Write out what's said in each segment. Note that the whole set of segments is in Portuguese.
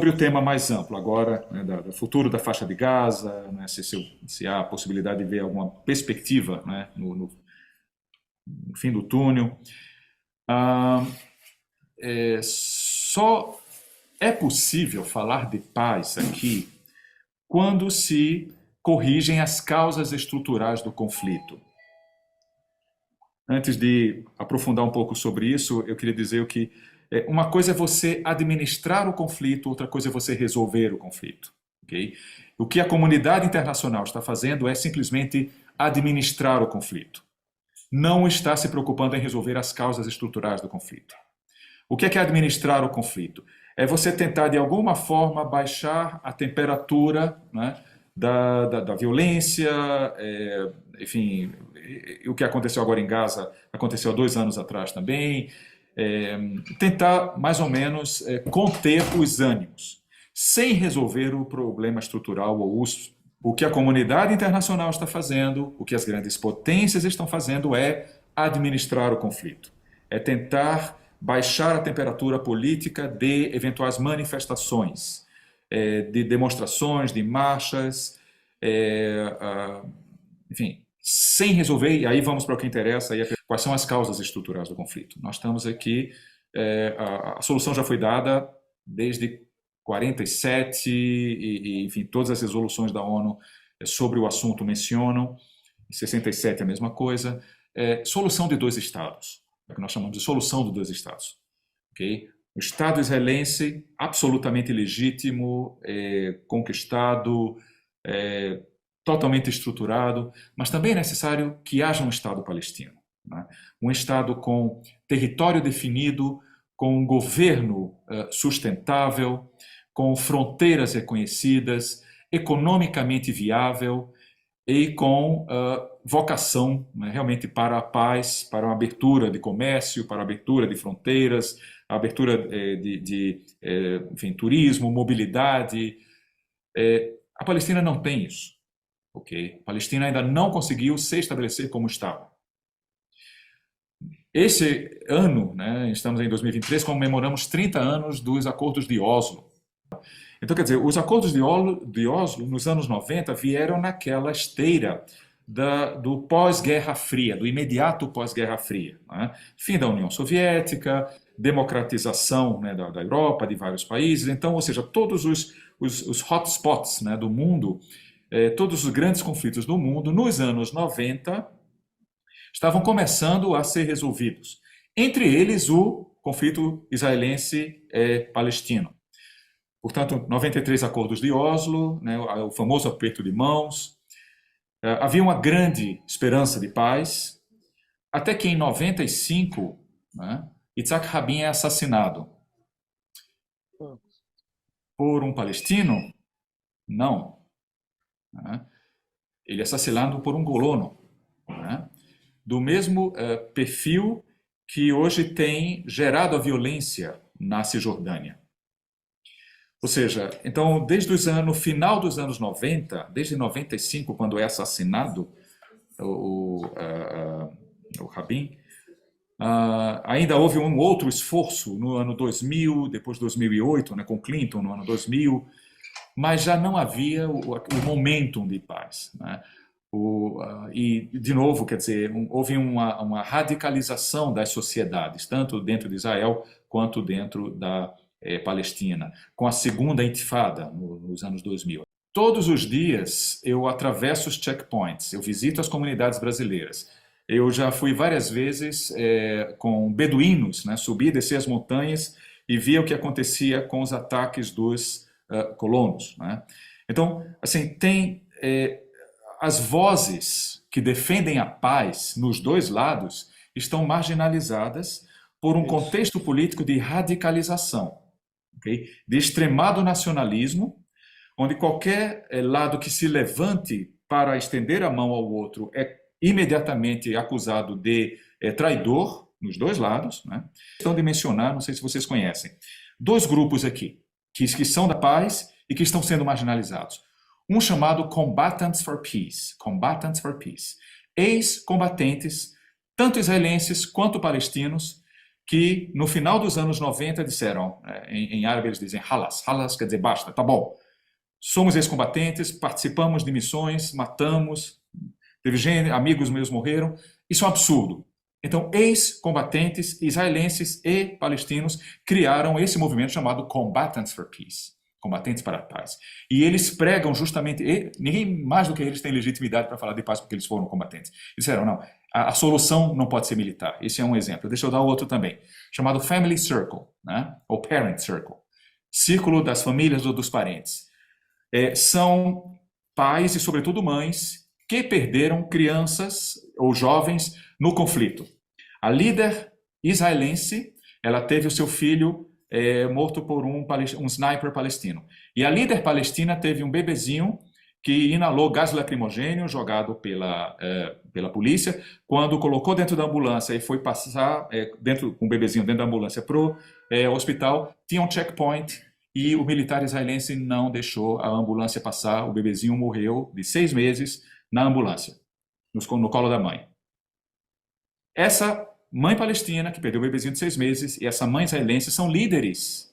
sobre o tema mais amplo agora, né, do futuro da faixa de Gaza, né, se há a possibilidade de ver alguma perspectiva, né, no fim do túnel. Ah, só é possível falar de paz aqui quando se corrigem as causas estruturais do conflito. Antes de aprofundar um pouco sobre isso, eu queria dizer que uma coisa é você administrar o conflito, outra coisa é você resolver o conflito. Okay? O que a comunidade internacional está fazendo é simplesmente administrar o conflito. Não está se preocupando em resolver as causas estruturais do conflito. O que é administrar o conflito? É você tentar, de alguma forma, baixar a temperatura, né, da violência, enfim, o que aconteceu agora em Gaza aconteceu há 2 anos atrás também, tentar, mais ou menos, conter os ânimos, sem resolver o problema estrutural ou o que a comunidade internacional está fazendo, o que as grandes potências estão fazendo é administrar o conflito, é tentar baixar a temperatura política de eventuais manifestações, de demonstrações, de marchas, enfim, sem resolver, e aí vamos para o que interessa, quais são as causas estruturais do conflito. Nós estamos aqui, a solução já foi dada desde 47, enfim, todas as resoluções da ONU sobre o assunto mencionam, em 67 a mesma coisa, solução de 2 estados. É o que nós chamamos de solução de 2 estados. Okay? O Estado israelense, absolutamente legítimo, conquistado, totalmente estruturado, mas também é necessário que haja um Estado palestino. Né? Um Estado com território definido, com um governo sustentável, com fronteiras reconhecidas, economicamente viável, e com vocação, né, realmente para a paz, para uma abertura de comércio, para a abertura de fronteiras, a abertura enfim, turismo, mobilidade. A Palestina não tem isso. Okay? A Palestina ainda não conseguiu se estabelecer como Estado. Esse ano, né, estamos em 2023, comemoramos 30 anos dos Acordos de Oslo. Então, quer dizer, os acordos de Oslo, nos anos 90, vieram naquela esteira do pós-Guerra Fria, do imediato pós-Guerra Fria. Né? Fim da União Soviética, democratização, né, da Europa, de vários países. Então, ou seja, todos os hotspots, né, do mundo, todos os grandes conflitos do mundo, nos anos 90, estavam começando a ser resolvidos. Entre eles, o conflito israelense-palestino. Portanto, 93 acordos de Oslo, né, o famoso aperto de mãos. Havia uma grande esperança de paz, até que em 95, né, Yitzhak Rabin é assassinado. Por um palestino? Não. Né? Ele é assassinado por um colono. Né? Do mesmo perfil que hoje tem gerado a violência na Cisjordânia. Ou seja, então, no final dos anos 90, desde 95, quando é assassinado o Rabin, ainda houve um outro esforço no ano 2000, depois de 2008, né, com Clinton no ano 2000, mas já não havia o momentum de paz. Né? E, de novo, quer dizer, houve uma radicalização das sociedades, tanto dentro de Israel quanto dentro da Palestina, com a segunda intifada nos anos 2000. Todos os dias eu atravesso os checkpoints, eu visito as comunidades brasileiras. Eu já fui várias vezes com beduínos, né, subir e descer as montanhas e via o que acontecia com os ataques dos colonos. Né? Então, assim, tem as vozes que defendem a paz nos dois lados estão marginalizadas por um contexto político de radicalização. Okay? De extremado nacionalismo, onde qualquer lado que se levante para estender a mão ao outro é imediatamente acusado de traidor, nos dois lados. Né? Questão de mencionar, não sei se vocês conhecem, 2 grupos aqui, que são da paz e que estão sendo marginalizados. Um chamado Combatants for Peace, Combatants for Peace, ex-combatentes, tanto israelenses quanto palestinos, que no final dos anos 90 disseram, em árabe eles dizem halas, halas quer dizer basta, tá bom. Somos ex-combatentes, participamos de missões, matamos, teve gente, amigos meus morreram. Isso é um absurdo. Então, ex-combatentes israelenses e palestinos criaram esse movimento chamado Combatants for Peace, combatentes para a paz. E eles pregam justamente, ninguém mais do que eles tem legitimidade para falar de paz porque eles foram combatentes. Eles disseram, não, a solução não pode ser militar. Esse é um exemplo. Deixa eu dar outro também, chamado Family Circle, né? Ou Parent Circle, círculo das famílias ou dos parentes. São pais e, sobretudo, mães que perderam crianças ou jovens no conflito. A líder israelense, ela teve o seu filho morto por um sniper palestino. E a líder palestina teve um bebezinho que inalou gás lacrimogêneo jogado pela polícia. Quando colocou dentro da ambulância e foi passar com o bebezinho dentro da ambulância para o hospital, tinha um checkpoint. E o militar israelense não deixou a ambulância passar. O bebezinho morreu de 6 meses na ambulância, no colo da mãe. Essa mãe palestina, que perdeu o bebezinho de 6 meses, e essa mãe israelense são líderes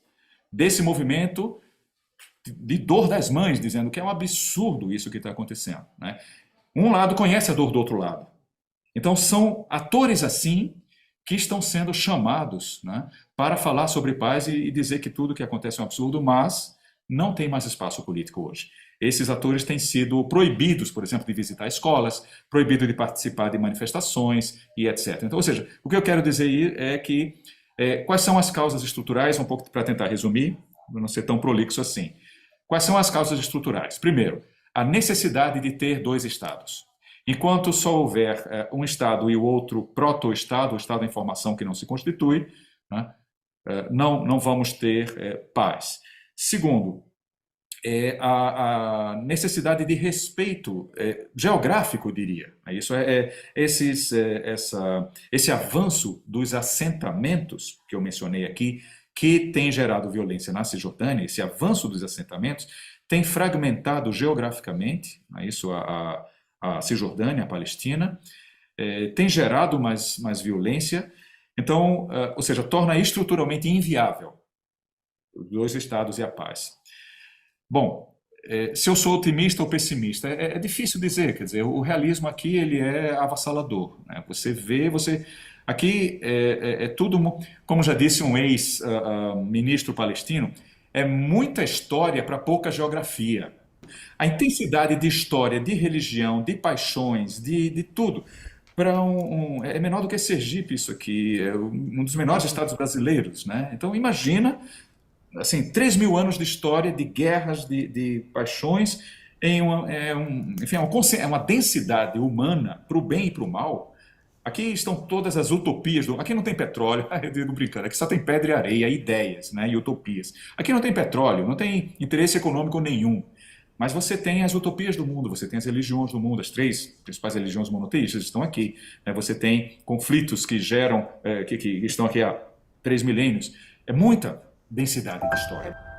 desse movimento de dor das mães, dizendo que é um absurdo isso que está acontecendo, né? Um lado conhece a dor do outro lado. Então são atores assim que estão sendo chamados, né, para falar sobre paz e dizer que tudo que acontece é um absurdo, mas não tem mais espaço político hoje. Esses atores têm sido proibidos, por exemplo, de visitar escolas, proibidos de participar de manifestações e etc. Então, ou seja, o que eu quero dizer aí é que quais são as causas estruturais, um pouco para tentar resumir, para não ser tão prolixo assim. Quais são as causas estruturais? Primeiro, a necessidade de ter 2 estados. Enquanto só houver um Estado e o outro proto-Estado, o Estado em formação que não se constitui, né, não vamos ter paz. Segundo, a necessidade de respeito geográfico, eu diria. Isso esse avanço dos assentamentos que eu mencionei aqui, que tem gerado violência na Cisjordânia, esse avanço dos assentamentos tem fragmentado geograficamente, isso a Cisjordânia, a Palestina, tem gerado mais violência, então, ou seja, torna estruturalmente inviável os 2 estados e a paz. Bom, se eu sou otimista ou pessimista, é difícil dizer, quer dizer, o realismo aqui ele é avassalador, né? Você vê, aqui tudo, como já disse um ex-ministro palestino, é muita história para pouca geografia. A intensidade de história, de religião, de paixões, de tudo, é menor do que Sergipe isso aqui, é um dos menores estados brasileiros, né? Então imagina, assim, 3.000 anos de história, de guerras, de paixões, enfim, é uma densidade humana para o bem e para o mal. Aqui estão todas as utopias. Aqui não tem petróleo, eu digo brincando, aqui só tem pedra e areia, ideias, né, e utopias. Aqui não tem petróleo, não tem interesse econômico nenhum. Mas você tem as utopias do mundo, você tem as religiões do mundo, as 3 principais religiões monoteístas estão aqui, né? Você tem conflitos que geram, que estão aqui há 3 milênios. É muita densidade de história.